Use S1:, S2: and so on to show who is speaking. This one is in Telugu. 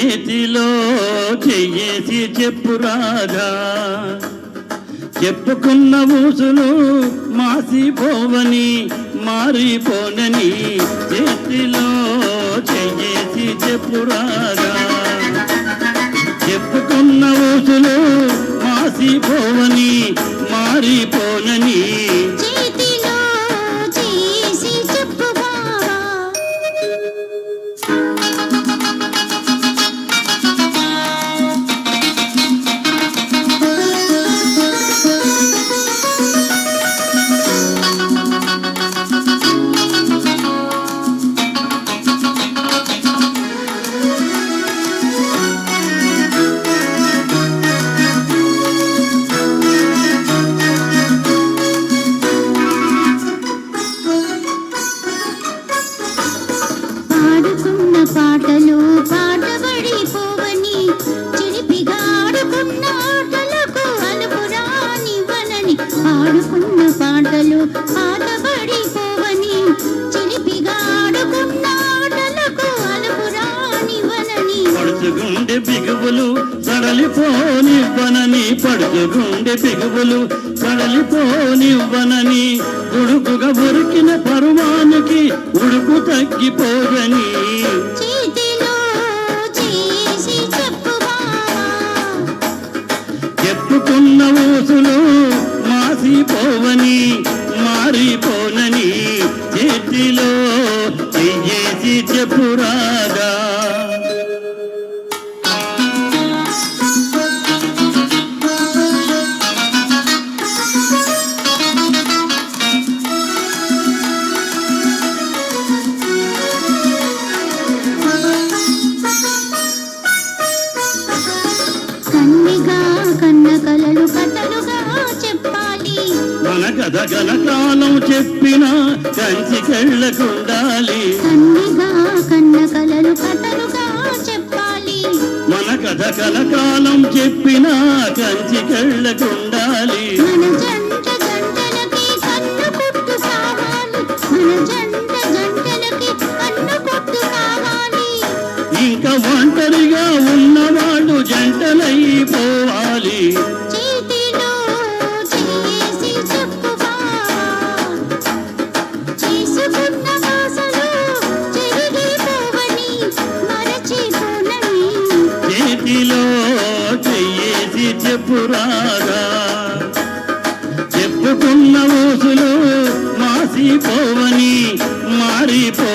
S1: చేతిలో చెయ్యేసి చెప్పురాగా చెప్పుకున్న ఊసులు మాసిపోవని మారిపోనని చేతిలో చెయ్యేసి చెప్పురాగా చెప్పుకున్న ఊసులు మాసిపోవని మారిపోనని
S2: పాటలు పాటబడిపోవని చిలిపిగా ఆడుకున్న ఆటలకు అలుపురానివ్వనని ఆడుకున్న పాటలు పాటబడిపోవని చిలిపిగా ఆడుకున్న ఆటలకు అలుపురానివ్వనని
S1: పడుచుగుండె బిగువులు సడలిపోనివ్వనని పడుచుగుండె బిగువులు సడలిపోనివ్వనని ఉడుకుగా ఉరికిన పరువానికి ఉడుకు తగ్గిపోగని చెప్పుకున్న ఊసులు మాసిపోవని మారిపోనని చేతిలో చెయ్యేసి చెప్పురాగా
S2: కన్న కలలు కథలుగా చెప్పాలి
S1: మన కథ కలకాలం చెప్పిన కంచి కళ్ళకుండాలి
S2: కన్నిగా కన్న కలలు కథలుగా చెప్పాలి
S1: మన కథ కలకాలం చెప్పిన కంచి కళ్ళకుండాలి
S2: మన జంట జంటలకి కన్ను కొట్టు కావాలి మన జంట జంటలకి కన్ను కొట్టు కావాలి
S1: ఇంకా ఒంటరిగా ఉన్నవాళ్ళు జంటలైపోవాలి
S2: చేతిలో చేసి చెప్పువా చేసుకున్న ఆశలు చెరిగిపోవని మరచిపోనని
S1: చేతిలో చెయ్యేసి చెప్పురాగా చెప్పుకున్న ఊసులు మాసిపోవని మారిపో